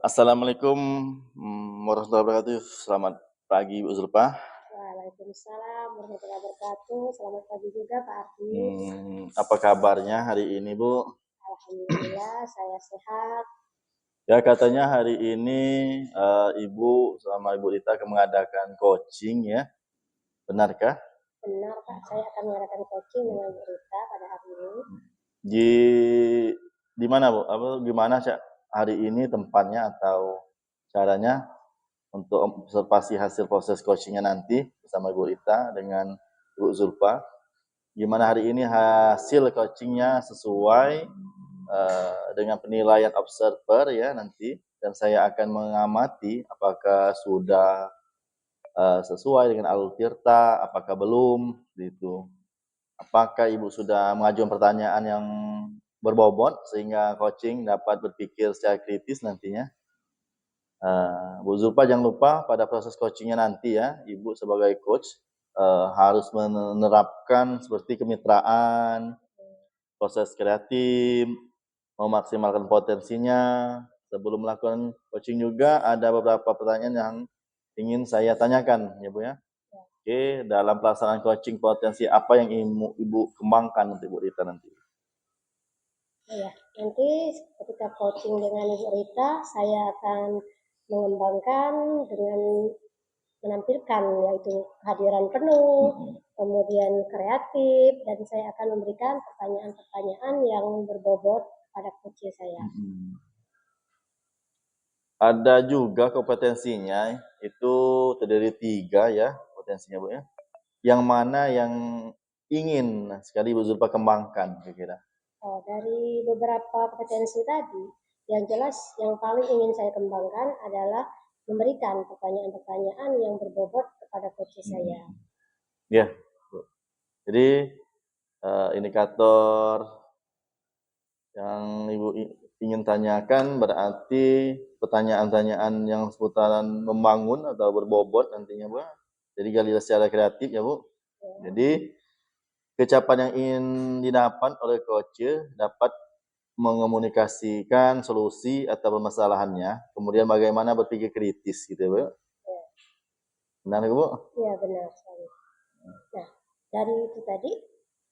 Assalamualaikum, warahmatullahi wabarakatuh. Selamat pagi Ibu Zulfa. Waalaikumsalam warahmatullahi wabarakatuh. Selamat pagi juga Pak Ardi. Apa kabarnya hari ini Bu? Alhamdulillah saya sehat. Ya katanya hari ini Ibu sama Ibu Rita akan mengadakan coaching ya, benarkah? Benar Pak, saya akan mengadakan coaching dengan Bu Rita pada hari ini. Di mana Bu? Gimana hari ini tempatnya atau caranya untuk observasi hasil proses coachingnya nanti bersama Ibu Rita dengan Ibu Zulfa? Gimana hari ini hasil coachingnya sesuai dengan penilaian observer ya nanti, dan saya akan mengamati apakah sudah sesuai dengan alur tirta, apakah belum gitu. Apakah Ibu sudah mengajukan pertanyaan yang berbobot sehingga coaching dapat berpikir secara kritis nantinya. Bu Zulfa jangan lupa pada proses coachingnya nanti ya, Ibu sebagai coach harus menerapkan seperti kemitraan, proses kreatif, memaksimalkan potensinya. Sebelum melakukan coaching juga ada beberapa pertanyaan yang ingin saya tanyakan ya Bu ya. Oke, dalam pelaksanaan coaching potensi apa yang ingin Ibu kembangkan untuk Ibu Rita nanti? Ya, nanti ketika coaching dengan Ibu Rita, saya akan mengembangkan dengan menampilkan yaitu kehadiran penuh, kemudian kreatif, dan saya akan memberikan pertanyaan-pertanyaan yang berbobot pada coach saya. Ada juga kompetensinya, itu terdiri 3 ya potensinya Bu ya. Yang mana yang ingin sekali Bu Zulfa kembangkan kira-kira? Dari beberapa kompetensi tadi, yang jelas yang paling ingin saya kembangkan adalah memberikan pertanyaan-pertanyaan yang berbobot kepada coach saya. Ya, jadi indikator yang Ibu ingin tanyakan berarti pertanyaan-pertanyaan yang seputaran membangun atau berbobot nantinya Bu. Jadi gali secara kreatif ya Bu. Jadi kecapan yang ingin didapat oleh coach dapat mengomunikasikan solusi atau permasalahannya, kemudian bagaimana berpikir kritis gitu ya Bu. Benar Bu? Iya benar sekali. Nah, dari itu tadi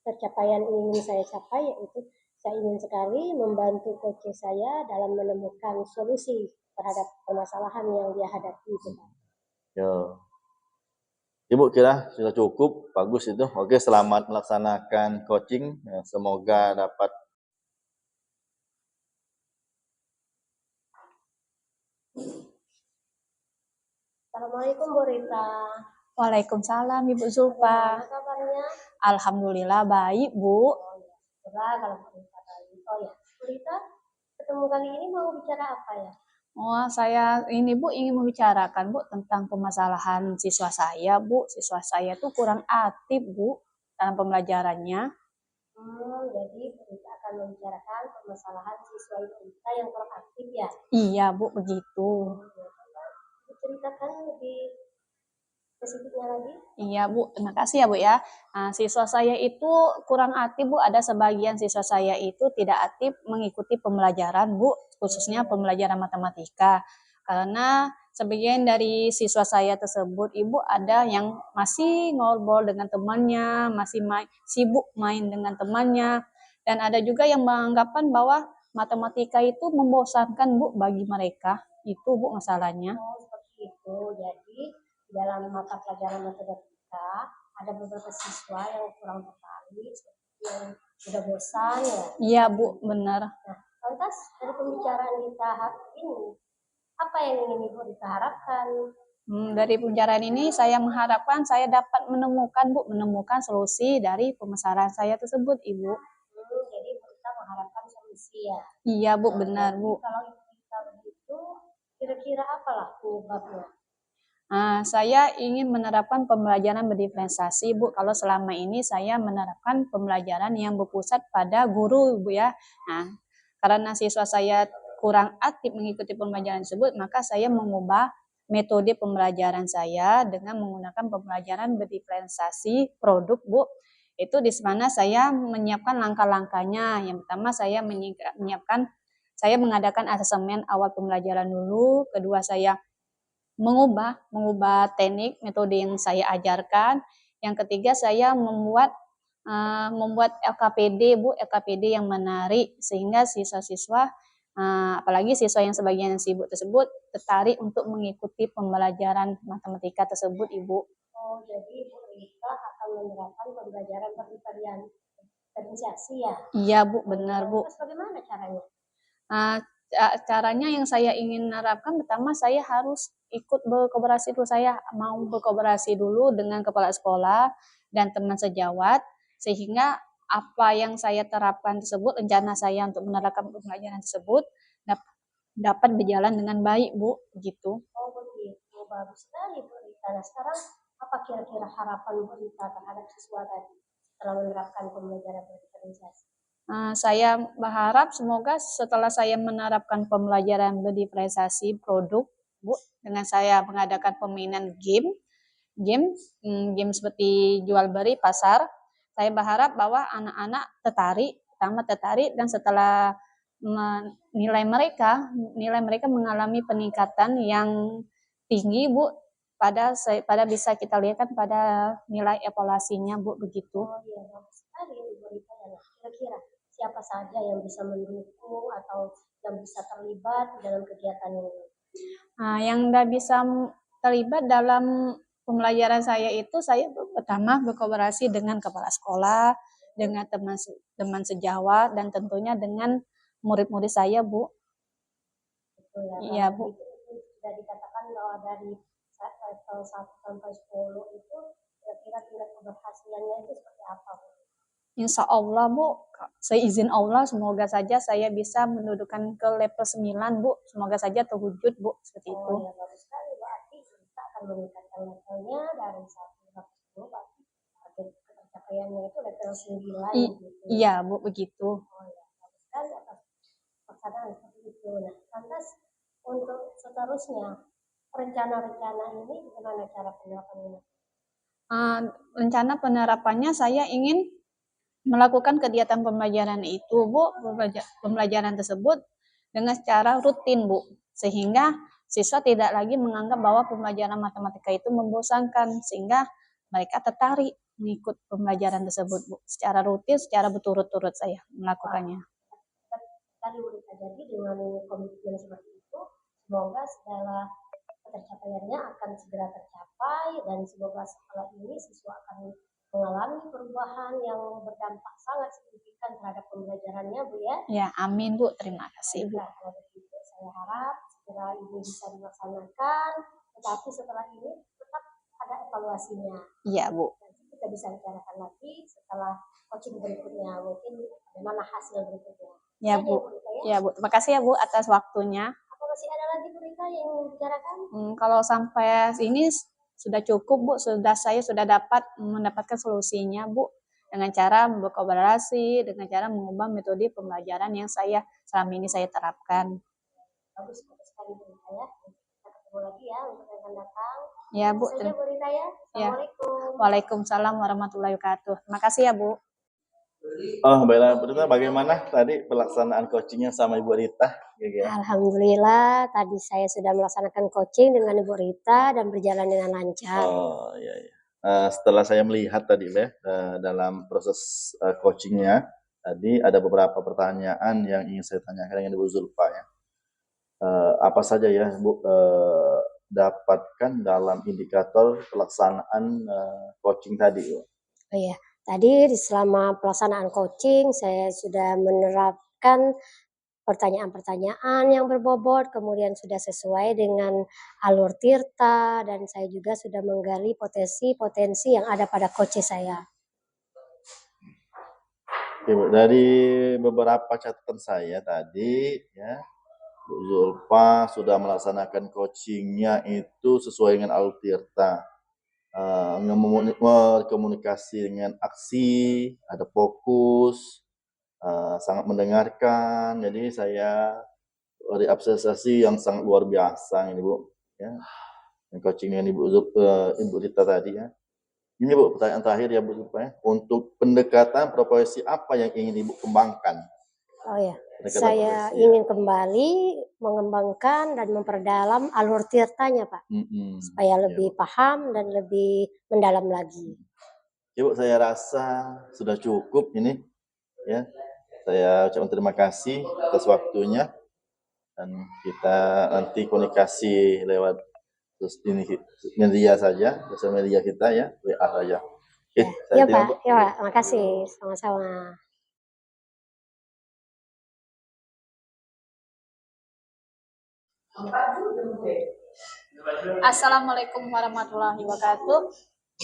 pencapaian ingin saya capai yaitu saya ingin sekali membantu coach saya dalam menemukan solusi terhadap permasalahan yang dia hadapi itu Pak. Yo. Ibu kira sudah cukup, bagus itu. Oke, selamat melaksanakan coaching. Ya, semoga dapat. Assalamualaikum Bu Rita. Waalaikumsalam Ibu Zulfa. Bagaimana kabarnya? Alhamdulillah baik Bu. Kalau Bu Rita baik. Bu Rita, ketemu kali ini mau bicara apa ya? Saya ini Bu ingin membicarakan Bu tentang permasalahan siswa saya Bu. Siswa saya tuh kurang aktif Bu dalam pembelajarannya. Jadi Bu Rita akan membicarakan permasalahan siswa kita yang kurang aktif ya? Iya Bu, begitu. Ceritakan lebih spesifiknya lagi. Iya Bu, terima kasih ya Bu ya. Siswa saya itu kurang aktif Bu, ada sebagian siswa saya itu tidak aktif mengikuti pembelajaran Bu, khususnya pembelajaran matematika. Karena sebagian dari siswa saya tersebut Ibu ada yang masih ngobrol dengan temannya, masih sibuk main dengan temannya, dan ada juga yang menganggapan bahwa matematika itu membosankan Bu bagi mereka. Itu Bu masalahnya. Seperti itu. Jadi dalam mata pelajaran matematika ada beberapa siswa yang kurang tertarik, yang sudah bosan ya. Iya Bu, benar. Nah, lantas dari pembicaraan kita hari ini, apa yang ingin Ibu Rita harapkan? Dari pembicaraan ini saya mengharapkan saya dapat menemukan solusi dari permasalahan saya tersebut, Ibu. Jadi Ibu Rita mengharapkan solusi ya? Iya Bu, benar Bu. Kalau Ibu Rita begitu, kira-kira apalah penyebabnya? Saya ingin menerapkan pembelajaran berdiferensiasi Bu. Kalau selama ini saya menerapkan pembelajaran yang berpusat pada guru Bu ya. Karena siswa saya kurang aktif mengikuti pembelajaran tersebut, maka saya mengubah metode pembelajaran saya dengan menggunakan pembelajaran berdiferensiasi produk Bu. Itu di mana saya menyiapkan langkah-langkahnya. Yang pertama saya menyiapkan saya mengadakan asesmen awal pembelajaran dulu, kedua saya mengubah teknik metode yang saya ajarkan, yang ketiga saya membuat LKPD LKPD yang menarik sehingga siswa-siswa apalagi siswa yang sebagian sibuk tersebut tertarik untuk mengikuti pembelajaran matematika tersebut, Ibu. Oh, jadi Bu Rita akan menerapkan pembelajaran diferensiasi ya? Iya, Bu, benar, Bu. Terus bagaimana caranya? Caranya yang saya ingin harapkan, pertama saya harus ikut berkooperasi dulu, saya mau berkooperasi dulu dengan kepala sekolah dan teman sejawat, sehingga apa yang saya terapkan tersebut, rencana saya untuk menerapkan pembelajaran tersebut dapat berjalan dengan baik, Bu, gitu. Oh begitu, bagus sekali Bu Rita. Nah sekarang apa kira-kira harapan Bu Rita terhadap siswa tadi setelah menerapkan pembelajaran berdiferensiasi? Saya berharap semoga setelah saya menerapkan pembelajaran berdiferensiasi produk, Bu, dengan saya mengadakan permainan game seperti jual beli pasar, saya berharap bahwa anak-anak tertarik dan setelah nilai mereka mengalami peningkatan yang tinggi, Bu, pada bisa kita lihat kan pada nilai evaluasinya, Bu, begitu. Oh iya, bagus sekali Bu Rita. Kira-kira siapa saja yang bisa mendukung atau yang bisa terlibat dalam kegiatan ini? Yang bisa terlibat dalam pembelajaran saya itu, saya pertama berkolaborasi dengan kepala sekolah, dengan teman sejawat, dan tentunya dengan murid-murid saya, Bu. Betul ya, Iya, Bu. itu sudah dikatakan bahwa dari level 1 sampai 10 itu kira-kira tingkat keberhasilannya itu seperti apa, Bu? Insya Allah, Bu, seizin Allah semoga saja saya bisa mendudukan ke level 9, Bu. Semoga saja terwujud, Bu, seperti itu. Oh ya, bagus sekali, berarti kita akan meningkatkan levelnya dari 1 sampai 10, berarti target pencapaiannya itu level 9 gitu. Iya, Bu, begitu. Oh ya, bagus sekali atas pelaksanaan seperti itu. Nah, lantas untuk seterusnya rencana-rencana ini bagaimana cara penerapannya? Rencana penerapannya saya ingin melakukan kegiatan pembelajaran itu, Bu, pembelajaran tersebut dengan secara rutin, Bu, sehingga siswa tidak lagi menganggap bahwa pembelajaran matematika itu membosankan, sehingga mereka tertarik mengikut pembelajaran tersebut, Bu, secara rutin, secara berturut-turut saya melakukannya. Tadi udah jadi dengan komitmen seperti itu, semoga segala pencapaiannya akan segera tercapai dan semoga setelah ini siswa akan mengalami perubahan yang berdampak sangat signifikan terhadap pembelajarannya, Bu ya. Ya, amin, Bu. Terima kasih, Bu. Nah, kalau begitu saya harap segera ini bisa dilaksanakan, tetapi setelah ini tetap ada evaluasinya. Iya, Bu. Nanti kita bisa bicarakan lagi setelah coaching berikutnya, mungkin bagaimana hasil berikutnya. Ya, Bu. Ya, Bu. Terima kasih ya, Bu, atas waktunya. Apa masih ada lagi berita yang ingin dibicarakan? Kalau sampai ini sudah cukup, Bu. Saya sudah mendapatkan solusinya, Bu, dengan cara berkolaborasi, dengan cara mengubah metode pembelajaran yang selama ini saya terapkan. Bagus sekali Bu Rita ya. Kita ketemu lagi ya untuk yang akan datang. Ya, Bu. Saja Bu Rita ya. Assalamualaikum. Waalaikumsalam warahmatullahi wabarakatuh. Terima kasih ya, Bu. Oh, baiklah, Bu Rita, bagaimana tadi pelaksanaan coachingnya sama Ibu Rita? Alhamdulillah, tadi saya sudah melaksanakan coaching dengan Ibu Rita dan berjalan dengan lancar. Oh, iya, iya. Setelah saya melihat tadi ya, dalam proses coachingnya, tadi ada beberapa pertanyaan yang ingin saya tanyakan dengan Ibu Zulfa ya. Apa saja ya, Bu, dapatkan dalam indikator pelaksanaan coaching tadi, Bu? Oh iya, tadi selama pelaksanaan coaching saya sudah menerapkan pertanyaan-pertanyaan yang berbobot, kemudian sudah sesuai dengan alur Tirta, dan saya juga sudah menggali potensi-potensi yang ada pada coach saya. Oke, Bu, dari beberapa catatan saya tadi ya, Bu Zulfa sudah melaksanakan coachingnya itu sesuai dengan alur Tirta. Berkomunikasi dengan aksi, ada fokus, sangat mendengarkan. Jadi saya beri apresiasi yang sangat luar biasa ini, Bu, ya. Yang coaching dengan Ibu Rita tadi ya. Ini, Bu, pertanyaan terakhir ya, Bu Zulfa ya. Untuk pendekatan profesi apa yang ingin Ibu kembangkan? Oh ya, pendekatan Saya potensi ya. ingin kembali mengembangkan dan memperdalam alur tirtanya, Pak, supaya Iya, lebih Bu. paham dan lebih mendalam lagi. Ya, Bu, saya rasa sudah cukup ini ya. Saya ucapkan terima kasih atas waktunya, dan kita nanti komunikasi lewat terus ini media saja, sosial media kita ya, WA saja. Oke, saya Ya, terima, Pak. Bu. Ya, Pak. Makasih. Sama-sama. Assalamualaikum warahmatullahi wabarakatuh.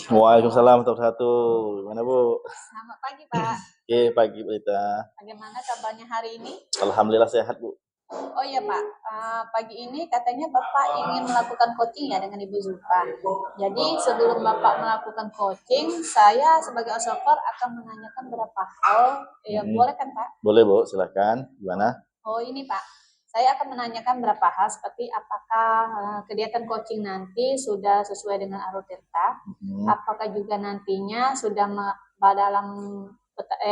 Waalaikumsalam warahmatullahi wabarakatuh. Gimana, Bu? Selamat pagi, Pak. Oke, pagi Bu Rita. Bagaimana kabarnya hari ini? Alhamdulillah sehat, Bu. Oh iya, Pak. Pagi ini katanya Bapak ingin melakukan coaching ya dengan Ibu Zulfa. Jadi sebelum Bapak melakukan coaching, saya sebagai osokor akan menanyakan beberapa hal. Ya, boleh kan, Pak? Boleh, Bu, silakan. Gimana? Oh ini Pak, saya akan menanyakan beberapa hal seperti apakah kegiatan coaching nanti sudah sesuai dengan alur tirta, apakah juga nantinya sudah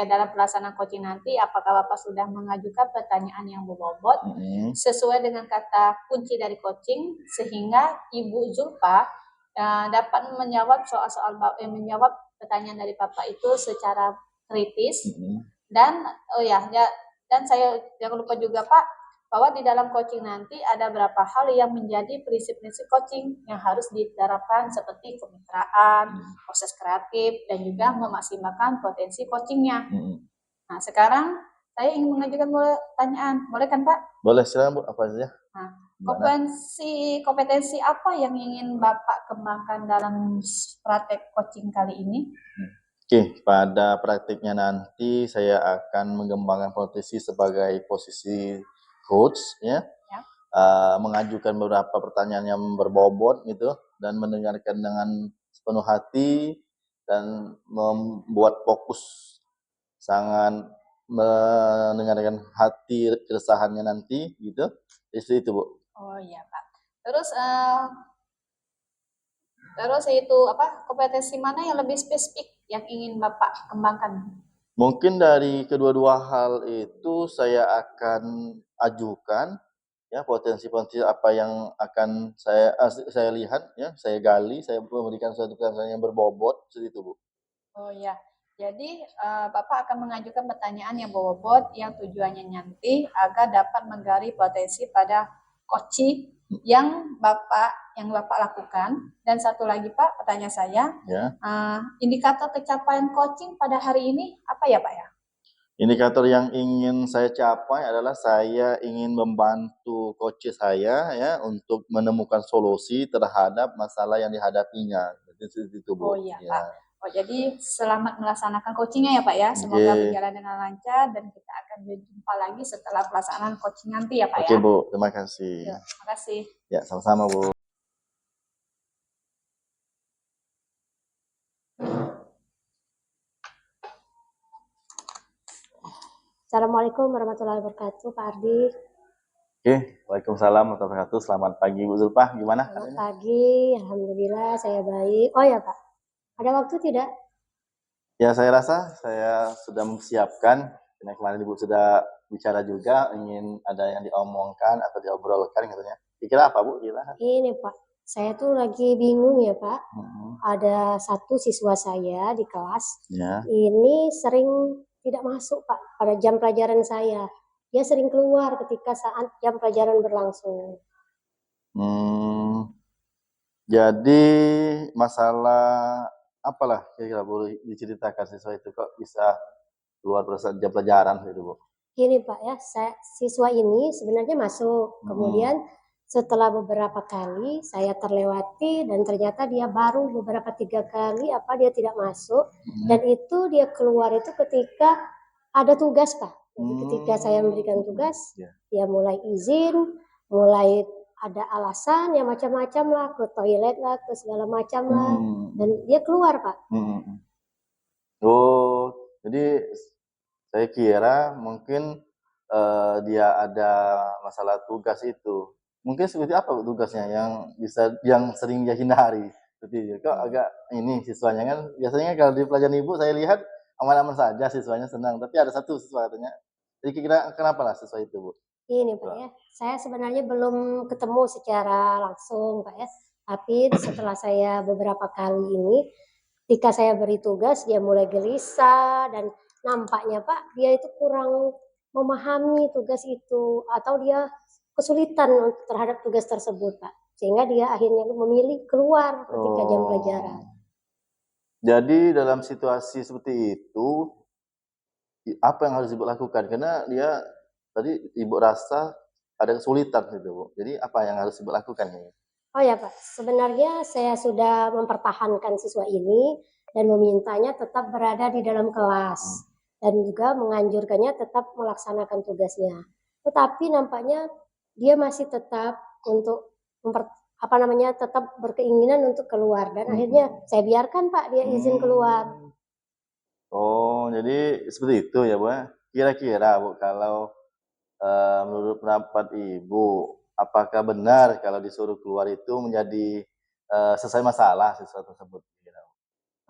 dalam pelaksanaan coaching nanti, apakah Bapak sudah mengajukan pertanyaan yang berbobot sesuai dengan kata kunci dari coaching, sehingga Ibu Zulfa dapat menjawab menjawab pertanyaan dari Bapak itu secara kritis. Dan dan saya jangan lupa juga Pak, bahwa di dalam coaching nanti ada beberapa hal yang menjadi prinsip-prinsip coaching yang harus diterapkan seperti kemitraan, proses kreatif, dan juga memaksimalkan potensi coachingnya. Nah, sekarang saya ingin mengajukan pertanyaan, boleh kan Pak? Boleh, silakan Bu, apa saja? Nah, kompetensi apa yang ingin Bapak kembangkan dalam praktek coaching kali ini? Oke, pada praktiknya nanti saya akan mengembangkan posisi sebagai posisi coach ya. Mengajukan beberapa pertanyaan yang berbobot gitu, dan mendengarkan dengan sepenuh hati, dan membuat fokus, sangat mendengarkan hati keresahannya nanti gitu. Itu Bu. Oh iya Pak. Terus itu kompetensi mana yang lebih spesifik yang ingin Bapak kembangkan? Mungkin dari kedua-dua hal itu saya akan ajukan ya, potensi-potensi apa yang akan saya lihat ya, saya gali, saya memberikan suatu pertanyaan yang berbobot seperti itu, Bu. Oh iya. Jadi Bapak akan mengajukan pertanyaan yang berbobot yang tujuannya nanti agar dapat menggali potensi pada coaching yang Bapak lakukan. Dan satu lagi Pak, pertanyaan saya, indikator pencapaian coaching pada hari ini apa ya Pak ya? Indikator yang ingin saya capai adalah saya ingin membantu coach saya ya untuk menemukan solusi terhadap masalah yang dihadapinya. Itu Bu. Oh iya Pak. Oh jadi selamat melaksanakan coachingnya ya Pak ya. Semoga berjalan dengan lancar dan kita akan berjumpa lagi setelah pelaksanaan coaching nanti ya Pak ya. Oke Bu, terima kasih. Ya, terima kasih. Ya, sama-sama Bu. Assalamualaikum warahmatullahi wabarakatuh, Pak Ardi. Oke, waalaikumsalam warahmatullahi wabarakatuh. Selamat pagi Bu Zulfa, gimana? Selamat pagi, alhamdulillah saya baik. Oh ya Pak, ada waktu tidak? Ya, saya rasa saya sudah mempersiapkan, karena kemarin Ibu sudah bicara juga, ingin ada yang diomongkan atau diobrolkan katanya. Kira apa Bu? Ini Pak, saya tuh lagi bingung ya Pak. Ada satu siswa saya di kelas, ini sering tidak masuk Pak pada jam pelajaran saya. Dia sering keluar ketika saat jam pelajaran berlangsung. Jadi masalah apalah kira-kira boleh diceritakan siswa itu kok bisa keluar pada saat jam pelajaran gitu Bu? Gini Pak ya, siswa ini sebenarnya masuk, kemudian setelah beberapa kali saya terlewati dan ternyata dia baru beberapa 3 kali dia tidak masuk, dan itu dia keluar itu ketika ada tugas Pak. Jadi ketika saya memberikan tugas, dia mulai izin, mulai ada alasan yang macam-macam lah, ke toilet lah, ke segala macam lah, dan dia keluar Pak. Oh, jadi saya kira mungkin dia ada masalah tugas itu. Mungkin seperti apa tugasnya yang sering dia hindari? Seperti itu. Kok agak ini siswanya kan biasanya kalau di pelajaran Ibu saya lihat aman-aman saja, siswanya senang. Tapi ada satu siswa katanya Jadi kira kenapa lah siswa itu, Bu? Ini Pak ya, saya sebenarnya belum ketemu secara langsung Pak ya, tapi setelah saya beberapa kali ini, ketika saya beri tugas dia mulai gelisah dan nampaknya Pak dia itu kurang memahami tugas itu atau dia kesulitan terhadap tugas tersebut Pak, sehingga dia akhirnya memilih keluar ketika jam pelajaran. Jadi dalam situasi seperti itu, apa yang harus Ibu lakukan? Karena dia tadi Ibu rasa ada kesulitan gitu, Bu. Jadi apa yang harus Ibu lakukan ini? Oh ya Pak, sebenarnya saya sudah mempertahankan siswa ini dan memintanya tetap berada di dalam kelas dan juga menganjurkannya tetap melaksanakan tugasnya. Tetapi nampaknya dia masih tetap untuk tetap berkeinginan untuk keluar dan akhirnya saya biarkan Pak dia izin keluar. Oh, jadi seperti itu ya, Bu. Kira-kira, Bu, kalau menurut pendapat Ibu, apakah benar kalau disuruh keluar itu menjadi selesai masalah siswa tersebut?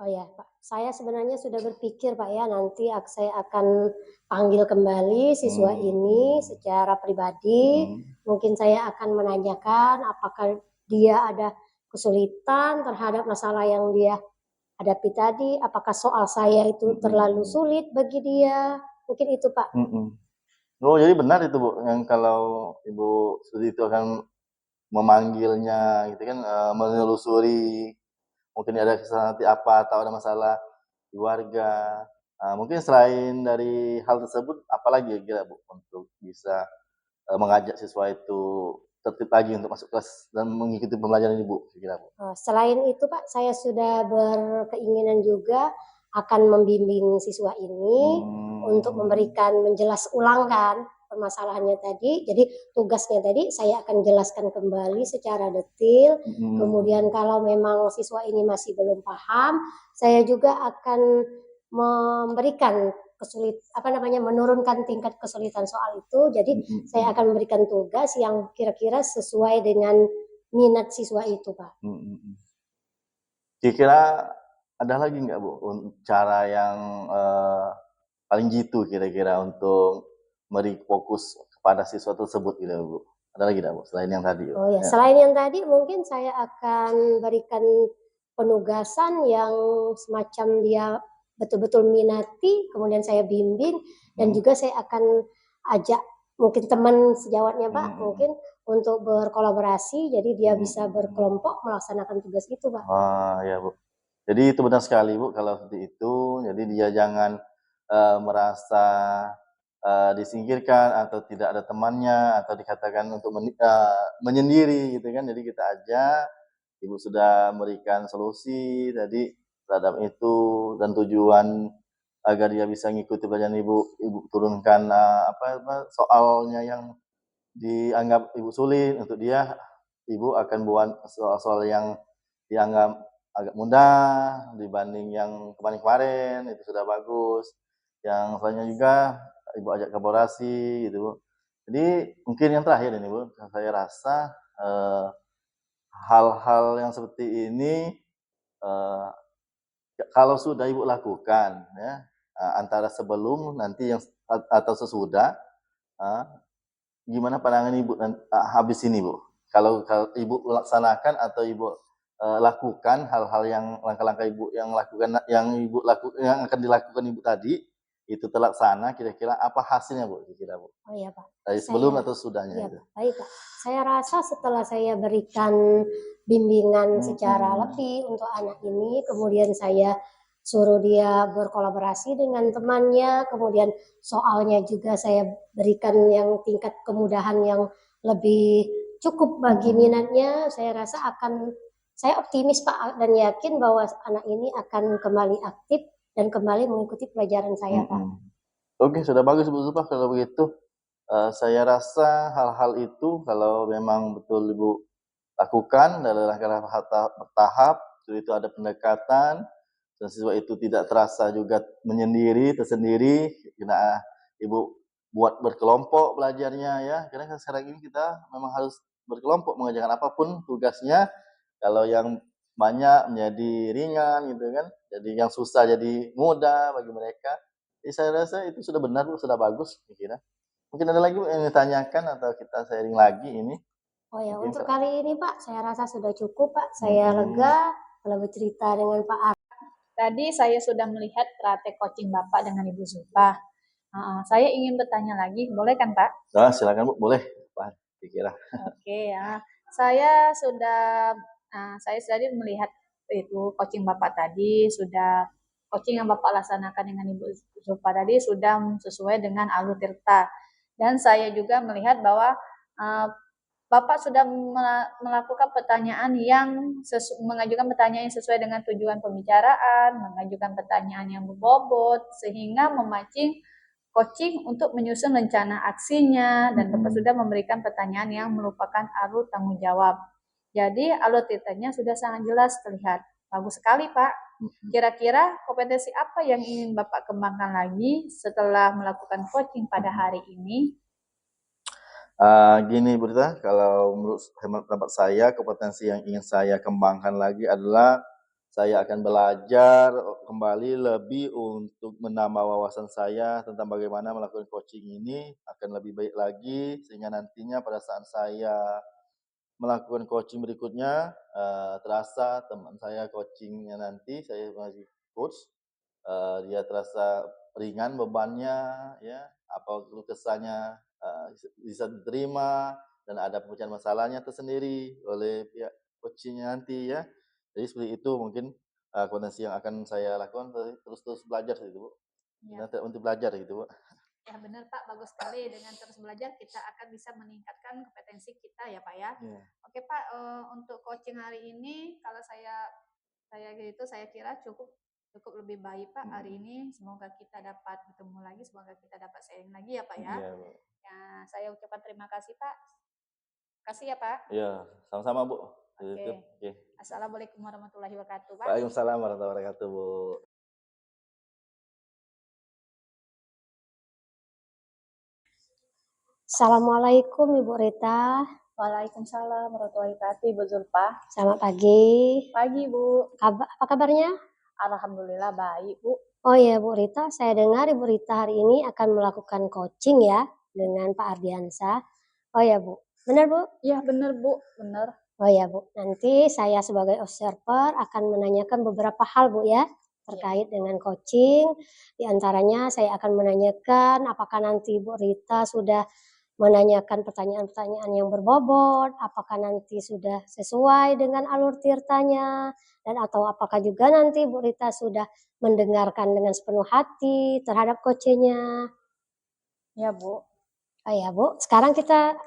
Oh ya Pak, saya sebenarnya sudah berpikir Pak ya, nanti saya akan panggil kembali siswa ini secara pribadi. Mungkin saya akan menanyakan apakah dia ada kesulitan terhadap masalah yang dia hadapi tadi, apakah soal saya itu terlalu sulit bagi dia. Mungkin itu Pak. Oh, jadi benar itu, Bu, yang kalau Ibu studi itu akan memanggilnya gitu kan, menelusuri mungkin ada kesalahan hati apa atau ada masalah keluarga. Mungkin selain dari hal tersebut, apalagi kira Bu untuk bisa mengajak siswa itu tertib lagi untuk masuk kelas dan mengikuti pembelajaran Ibu, kira Bu? Selain itu Pak, saya sudah berkeinginan juga akan membimbing siswa ini untuk menjelas ulangkan permasalahannya tadi. Jadi tugasnya tadi saya akan jelaskan kembali secara detail. Kemudian kalau memang siswa ini masih belum paham, saya juga akan memberikan menurunkan tingkat kesulitan soal itu. Jadi saya akan memberikan tugas yang kira-kira sesuai dengan minat siswa itu, Pak. Kira-kira ada lagi nggak, Bu, cara yang paling jitu kira-kira untuk beri fokus kepada siswa tersebut gitu, Bu? Ada lagi nggak, Bu, selain yang tadi? Oh ya, selain yang tadi mungkin saya akan berikan penugasan yang semacam dia betul-betul minati, kemudian saya bimbing dan juga saya akan ajak mungkin teman sejawatnya Pak, mungkin untuk berkolaborasi, jadi dia bisa berkelompok melaksanakan tugas itu Pak. Ya Bu. Jadi itu benar sekali Bu, kalau seperti itu, jadi dia jangan merasa disingkirkan atau tidak ada temannya atau dikatakan untuk menyendiri gitu kan. Jadi kita ajak, Ibu sudah memberikan solusi tadi terhadap itu dan tujuan agar dia bisa ngikuti pelajaran Ibu turunkan soalnya yang dianggap Ibu sulit untuk dia, Ibu akan buat soal-soal yang dianggap agak mudah dibanding yang kemarin-kemarin, itu sudah bagus. Yang selanjutnya juga Ibu ajak kolaborasi gitu, Bu. Jadi mungkin yang terakhir ini, Bu, saya rasa hal-hal yang seperti ini kalau sudah Ibu lakukan ya, antara sebelum nanti yang atau sesudah, gimana pandangan Ibu habis ini, Bu? Kalau Ibu laksanakan atau Ibu lakukan hal-hal yang langkah-langkah Ibu yang akan dilakukan Ibu tadi itu terlaksana, kira-kira apa hasilnya, Bu? Kira-kira, Bu? Oh iya Pak. Dari sebelum atau sudahnya? Iya, baik Pak. Saya rasa setelah saya berikan bimbingan secara lebih untuk anak ini, kemudian saya suruh dia berkolaborasi dengan temannya, kemudian soalnya juga saya berikan yang tingkat kemudahan yang lebih cukup bagi minatnya, saya rasa saya optimis Pak dan yakin bahwa anak ini akan kembali aktif dan kembali mengikuti pelajaran saya Pak. Oke, sudah bagus Bu Zulfa kalau begitu. Saya rasa hal-hal itu kalau memang betul Ibu lakukan dalam langkah bertahap, itu ada pendekatan, dan siswa itu tidak terasa juga tersendiri, karena Ibu buat berkelompok belajarnya ya, karena kan sekarang ini kita memang harus berkelompok mengerjakan apapun tugasnya, kalau yang banyak menjadi ringan gitu kan, jadi yang susah jadi mudah bagi mereka. Saya rasa itu sudah benar Bu, sudah bagus kira. Mungkin ada lagi Bu yang ditanyakan atau kita sharing lagi ini? Oh ya, Mungkin untuk kali ini Pak, saya rasa sudah cukup Pak. Saya lega kalau bercerita dengan Pak Ar. Tadi saya sudah melihat praktek coaching Bapak dengan Ibu Zulfa. Saya ingin bertanya lagi, boleh kan Pak? Silakan Bu, boleh Pak dikira. Oke ya, saya tadi melihat itu coaching Bapak tadi sudah coaching yang Bapak laksanakan dengan Ibu Zulfa tadi sudah sesuai dengan alur tirta. Dan saya juga melihat bahwa Bapak sudah melakukan pertanyaan mengajukan pertanyaan yang sesuai dengan tujuan pembicaraan, mengajukan pertanyaan yang berbobot, sehingga memancing coaching untuk menyusun rencana aksinya, dan Bapak sudah memberikan pertanyaan yang merupakan alur tanggung jawab. Jadi alur titiknya sudah sangat jelas terlihat. Bagus sekali Pak. Kira-kira kompetensi apa yang ingin Bapak kembangkan lagi setelah melakukan coaching pada hari ini? Gini Bu Rita, kalau menurut hemat pendapat saya, kompetensi yang ingin saya kembangkan lagi adalah saya akan belajar kembali lebih untuk menambah wawasan saya tentang bagaimana melakukan coaching ini akan lebih baik lagi, sehingga nantinya pada saat saya melakukan coaching berikutnya, terasa teman saya coachingnya nanti, saya masih coach, dia terasa ringan bebannya, ya, apa keluh kesahnya bisa diterima dan ada pemecahan masalahnya tersendiri oleh pihak coaching-nya nanti ya. Jadi seperti itu mungkin potensi yang akan saya lakukan, terus belajar gitu Bu. Ya. Tidak untuk belajar gitu Bu. Ya benar Pak, bagus sekali. Dengan terus belajar kita akan bisa meningkatkan kompetensi kita ya Pak ya. Oke Pak, untuk coaching hari ini kalau saya kira cukup lebih baik Pak hari ini. Semoga kita dapat bertemu lagi, semoga kita dapat sharing lagi ya Pak ya. Ya, saya ucapkan terima kasih Pak. Kasih ya Pak. Iya, sama-sama Bu. Oke. Assalamualaikum warahmatullahi wabarakatuh Pak. Waalaikumsalam warahmatullahi wabarakatuh Bu. Assalamualaikum Ibu Rita. Waalaikumsalam warahmatullahi wabarakatuh Ibu Zulfa. Selamat pagi. Pagi Bu. Apa kabarnya? Alhamdulillah baik Bu. Oh ya Bu Rita, saya dengar Ibu Rita hari ini akan melakukan coaching ya dengan Pak Ardiansa. Oh ya Bu, benar Bu? Iya benar Bu, benar. Oh ya Bu, nanti saya sebagai observer akan menanyakan beberapa hal Bu ya terkait dengan coaching. Di antaranya saya akan menanyakan apakah nanti Bu Rita sudah menanyakan pertanyaan-pertanyaan yang berbobot, apakah nanti sudah sesuai dengan alur tirtanya, dan atau apakah juga nanti Bu Rita sudah mendengarkan dengan sepenuh hati terhadap coachingnya. Ya Bu. Oh ya Bu, sekarang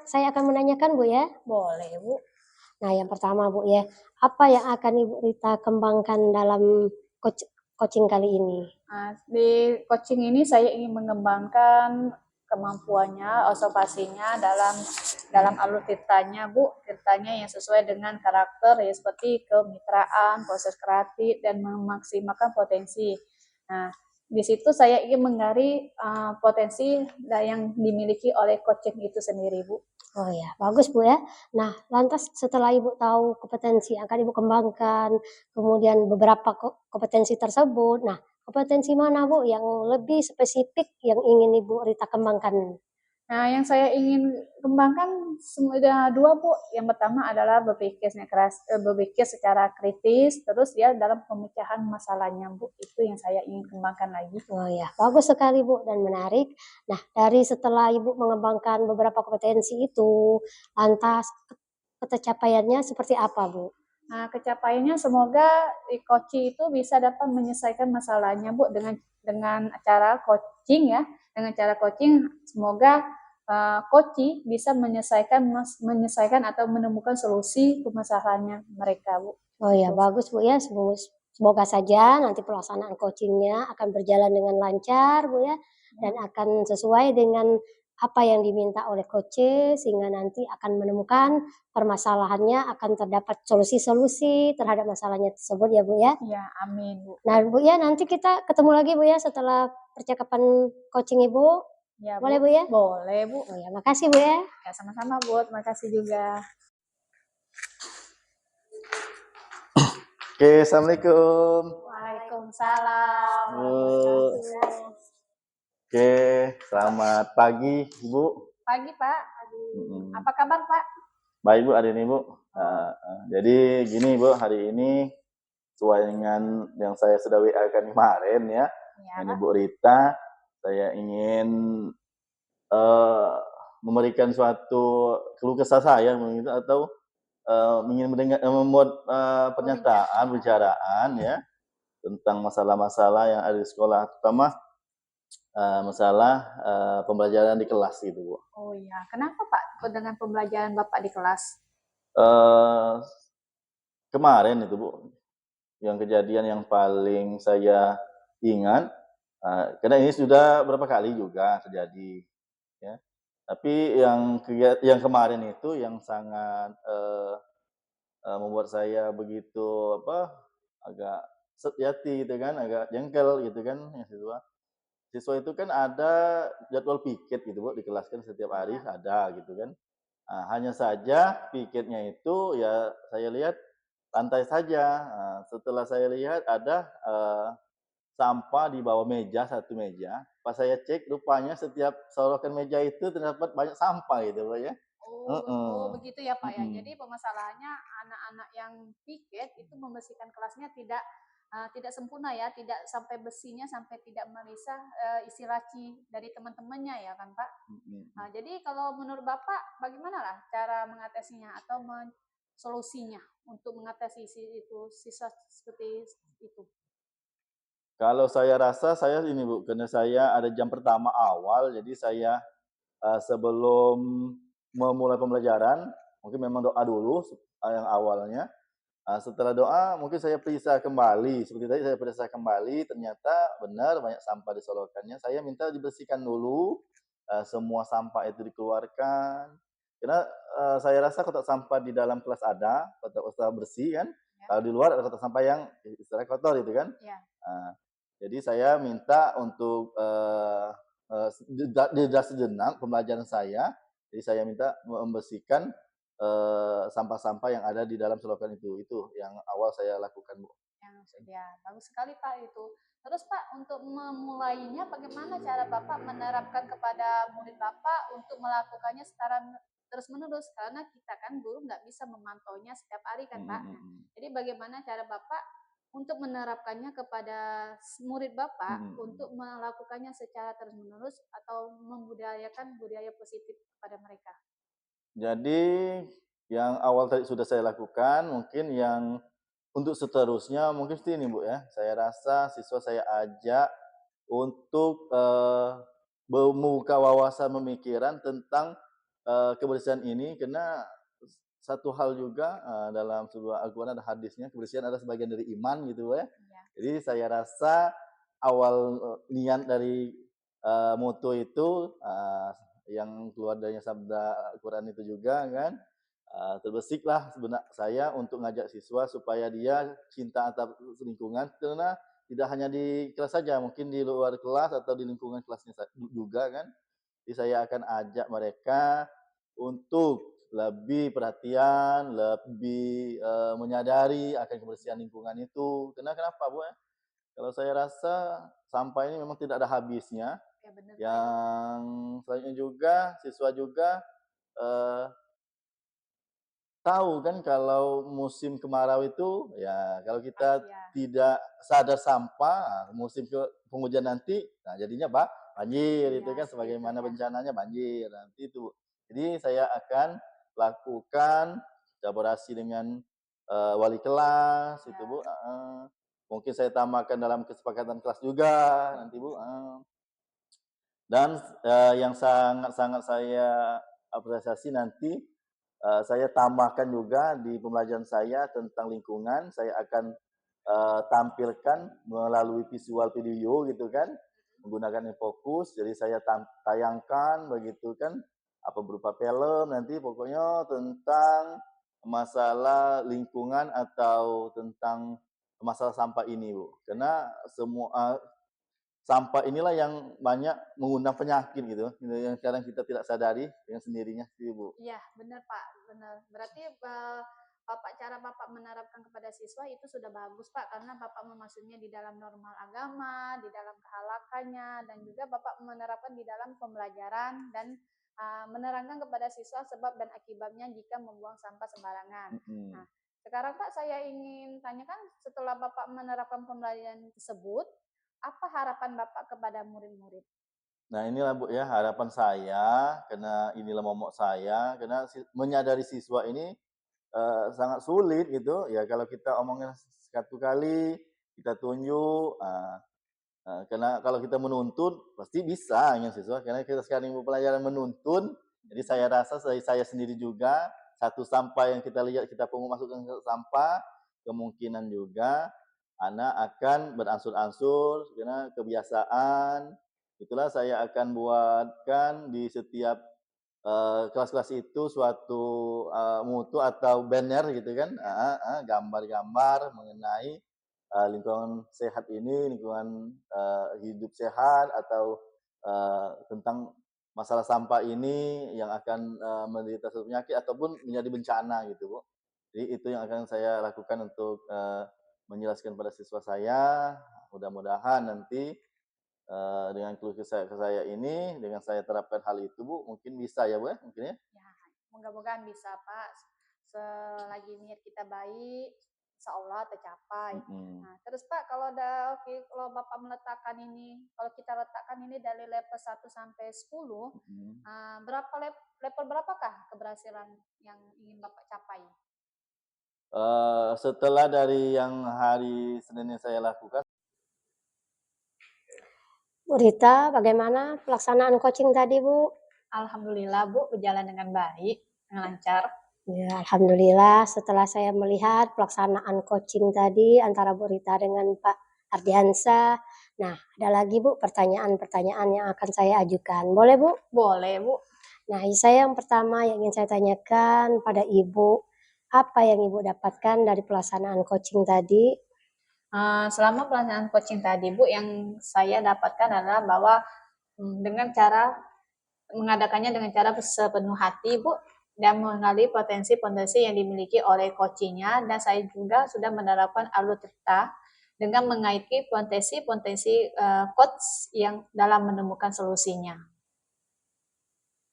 saya akan menanyakan Bu ya. Boleh Bu. Nah yang pertama Bu ya, apa yang akan Ibu Rita kembangkan dalam coaching kali ini? Di coaching ini saya ingin mengembangkan kemampuannya, observasinya dalam alur tirtanya Bu, tirtanya yang sesuai dengan karakter ya seperti kemitraan, proses kreatif dan memaksimalkan potensi. Nah, di situ saya ingin menggali potensi yang dimiliki oleh coaching itu sendiri Bu. Oh ya, bagus Bu ya. Nah, lantas setelah Ibu tahu kompetensi yang akan Ibu kembangkan, kemudian beberapa kompetensi tersebut, nah kompetensi mana Bu yang lebih spesifik yang ingin Ibu Rita kembangkan? Nah, yang saya ingin kembangkan ada dua Bu. Yang pertama adalah berpikir secara kritis, terus ya dalam pemecahan masalahnya Bu. Itu yang saya ingin kembangkan lagi. Oh ya, bagus sekali Bu dan menarik. Nah, dari setelah Ibu mengembangkan beberapa kompetensi itu, lantas pencapaiannya seperti apa Bu? Nah, kecapaiannya semoga coaching itu bisa dapat menyelesaikan masalahnya Bu dengan cara coaching ya. Dengan cara coaching semoga coaching bisa menyelesaikan atau menemukan solusi permasalahannya mereka Bu. Oh ya, bagus Bu ya. Semoga saja nanti pelaksanaan coachingnya akan berjalan dengan lancar Bu ya, dan akan sesuai dengan apa yang diminta oleh coach sehingga nanti akan menemukan permasalahannya, akan terdapat solusi-solusi terhadap masalahnya tersebut ya Bu ya. Ya, amin Bu. Nah Bu ya, nanti kita ketemu lagi Bu ya setelah percakapan coaching Ibu. Ya, Boleh Bu ya? Boleh Bu. Oh ya, makasih Bu ya. Ya, sama-sama Bu, terima kasih juga. Oke, assalamualaikum. Waalaikumsalam. Oke, selamat pagi Ibu. Pagi, Pak. Mm-mm. Apa kabar, Pak? Baik Bu, hari ini Bu. Jadi gini Bu, hari ini sesuai dengan yang saya sudah WA kan kemarin ya, Iya, dengan Pak. Ibu Rita, saya ingin memberikan suatu keluh kesah saya begitu, atau ingin membuat pernyataan, bicaraan ya tentang masalah-masalah yang ada di sekolah, terutama masalah pembelajaran di kelas gitu Bu. Oh iya, kenapa Pak dengan pembelajaran Bapak di kelas? Eh, Kemarin itu Bu, yang kejadian yang paling saya ingat, karena ini sudah berapa kali juga terjadi, ya. Tapi yang kemarin itu yang sangat membuat saya begitu agak hati gitu kan, agak jengkel gitu kan, ya siswa. Siswa itu kan ada jadwal piket gitu Bu, di kelas kan setiap hari ada gitu kan. Nah, hanya saja piketnya itu ya saya lihat lantai saja. Nah, setelah saya lihat ada sampah di bawah meja, satu meja. Pas saya cek rupanya setiap sorokan meja itu terdapat banyak sampah gitu Pak ya. Oh, begitu ya Pak ya. Mm-mm. Jadi permasalahannya anak-anak yang piket itu membersihkan kelasnya tidak sempurna ya, tidak sampai bersihnya sampai tidak merisah isi laci dari teman-temannya ya kan Pak. Nah, jadi kalau menurut Bapak bagaimana lah cara mengatasinya atau solusinya untuk mengatasi itu sisa seperti itu? Kalau saya rasa saya ini Bu, karena saya ada jam pertama awal, jadi saya sebelum memulai pembelajaran, mungkin memang doa dulu yang awalnya. Setelah doa mungkin saya periksa kembali, seperti tadi saya periksa kembali, ternyata benar banyak sampah disolokannya. Saya minta dibersihkan dulu, semua sampah itu dikeluarkan. Karena saya rasa kotak sampah di dalam kelas ada, kotak sampah bersih kan. Ya. Kalau di luar ada kotak sampah yang istilahnya kotor itu kan. Ya. Jadi saya minta untuk jeda sejenak pembelajaran saya. Jadi saya minta membersihkan sampah-sampah yang ada di dalam selokan itu yang awal saya lakukan Bu. Ya, bagus sekali Pak itu. Terus Pak, untuk memulainya bagaimana cara Bapak menerapkan kepada murid Bapak untuk melakukannya secara terus-menerus? Karena kita kan guru nggak bisa memantaunya setiap hari kan Pak. Jadi bagaimana cara Bapak untuk menerapkannya kepada murid Bapak untuk melakukannya secara terus-menerus atau membudayakan budaya positif kepada mereka? Jadi yang awal tadi sudah saya lakukan, mungkin yang untuk seterusnya mungkin seperti ini Bu ya. Saya rasa siswa saya ajak untuk membuka wawasan pemikiran tentang kebersihan ini, karena satu hal juga dalam sebuah Al-Quran ada hadisnya, kebersihan adalah sebagian dari iman gitu ya. Jadi saya rasa awal niat dari moto itu yang keluar dari sabda Al-Quran itu juga kan, terbesiklah sebenarnya saya untuk ngajak siswa supaya dia cinta atas lingkungan, karena tidak hanya di kelas saja, mungkin di luar kelas atau di lingkungan kelasnya juga kan. Jadi saya akan ajak mereka untuk lebih perhatian, lebih menyadari akan kebersihan lingkungan itu. Kenapa Bu ya? Kalau saya rasa sampah ini memang tidak ada habisnya. Ya, benar, Yang selanjutnya juga siswa juga tahu kan kalau musim kemarau itu ya kalau kita tidak sadar sampah, musim penghujan nanti, nah jadinya banjir itu kan, sebagaimana bencananya banjir nanti itu. Jadi saya akan lakukan kolaborasi dengan wali kelas itu Bu. Mungkin saya tambahkan dalam kesepakatan kelas juga nanti Bu. Dan yang sangat-sangat saya apresiasi nanti, saya tambahkan juga di pembelajaran saya tentang lingkungan, saya akan tampilkan melalui visual video gitu kan, menggunakan fokus. Jadi saya tayangkan begitu kan, apa berupa film nanti pokoknya tentang masalah lingkungan atau tentang masalah sampah ini Bu. Karena semua sampah inilah yang banyak mengundang penyakit gitu, yang kadang kita tidak sadari dengan sendirinya, gitu Bu. Iya, benar Pak, benar. Berarti cara Bapak menerapkan kepada siswa itu sudah bagus Pak, karena Bapak memasuknya di dalam normal agama, di dalam kehalakannya, dan juga Bapak menerapkan di dalam pembelajaran dan menerangkan kepada siswa sebab dan akibatnya jika membuang sampah sembarangan. Nah, sekarang Pak saya ingin tanyakan, setelah Bapak menerapkan pembelajaran tersebut, apa harapan Bapak kepada murid-murid? Nah inilah Bu ya harapan saya, karena inilah momok saya, karena menyadari siswa ini sangat sulit gitu ya kalau kita omongin satu kali, kita tunjuk, karena kalau kita menuntun pasti bisa ya siswa, karena kita sekarang ilmu pelajaran menuntun, jadi saya rasa saya sendiri juga, satu sampah yang kita lihat kita pungut masukkan ke sampah, kemungkinan juga anak akan beransur-ansur karena kebiasaan. Itulah saya akan buatkan di setiap kelas-kelas itu suatu mutu atau banner gitu kan, gambar-gambar mengenai lingkungan sehat ini, lingkungan hidup sehat, atau tentang masalah sampah ini yang akan menderita suatu penyakit ataupun menjadi bencana gitu Bu. Jadi itu yang akan saya lakukan untuk menjelaskan pada siswa saya. Mudah-mudahan nanti dengan keluh kesah saya ini, dengan saya terapkan hal itu Bu, mungkin bisa ya Bu ya, mungkin ya? Ya, moga-mogahan bisa Pak. Selagi niat kita baik, insya Allah tercapai. Nah, terus Pak, kalau Bapak meletakkan ini, kalau kita letakkan ini dari level 1 sampai 10, level berapakah keberhasilan yang ingin Bapak capai? Setelah dari yang hari Senin yang saya lakukan, Bu Rita, bagaimana pelaksanaan coaching tadi, Bu? Alhamdulillah Bu, berjalan dengan baik, lancar. Ya, alhamdulillah setelah saya melihat pelaksanaan coaching tadi antara Bu Rita dengan Pak Ardiansa. Nah, ada lagi Bu pertanyaan-pertanyaan yang akan saya ajukan. Boleh Bu? Boleh Bu. Nah, saya yang pertama yang ingin saya tanyakan pada Ibu, apa yang Ibu dapatkan dari pelaksanaan coaching tadi? Selama pelaksanaan coaching tadi Bu, yang saya dapatkan adalah bahwa dengan cara mengadakannya dengan cara sepenuh hati Bu, dan mengenali potensi-potensi yang dimiliki oleh coachingnya, dan saya juga sudah menerapkan alur cerita dengan mengaitkan potensi-potensi coach yang dalam menemukan solusinya.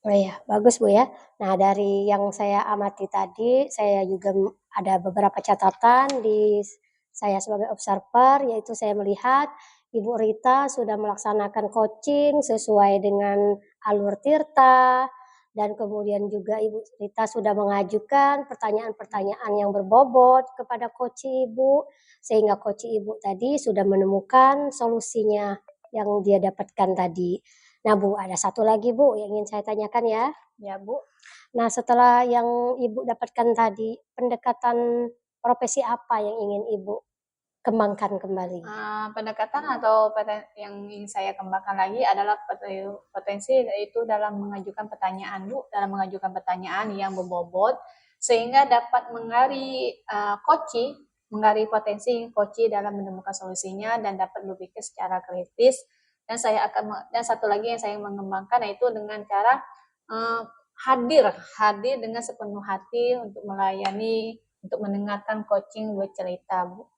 Oh iya, bagus Bu ya. Nah, dari yang saya amati tadi, saya juga ada beberapa catatan di saya sebagai observer, yaitu saya melihat Ibu Rita sudah melaksanakan coaching sesuai dengan alur tirta, dan kemudian juga Ibu Rita sudah mengajukan pertanyaan-pertanyaan yang berbobot kepada coach Ibu, sehingga coach Ibu tadi sudah menemukan solusinya yang dia dapatkan tadi. Nah Bu, ada satu lagi Bu yang ingin saya tanyakan ya. Ya Bu. Nah setelah yang Ibu dapatkan tadi, pendekatan profesi apa yang ingin Ibu kembangkan kembali? Pendekatan atau yang ingin saya kembangkan lagi adalah potensi itu dalam mengajukan pertanyaan Bu, dalam mengajukan pertanyaan yang berbobot sehingga dapat menggali potensi coach dalam menemukan solusinya dan dapat berpikir secara kritis. Dan satu lagi yang saya mengembangkan yaitu dengan cara hadir dengan sepenuh hati untuk melayani, untuk mendengarkan coaching bercerita Bu.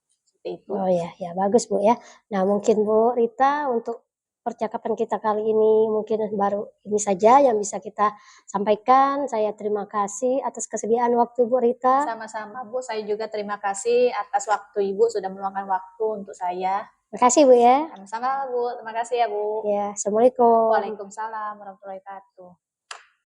Itu. Oh ya, ya bagus Bu ya. Nah mungkin Bu Rita untuk percakapan kita kali ini mungkin baru ini saja yang bisa kita sampaikan. Saya terima kasih atas kesediaan waktu Bu Rita. Sama-sama Bu, saya juga terima kasih atas waktu Ibu sudah meluangkan waktu untuk saya. Terima kasih Bu ya. Sama-sama Bu, terima kasih ya Bu. Ya, Assalamualaikum. Waalaikumsalam warahmatullahi wabarakatuh.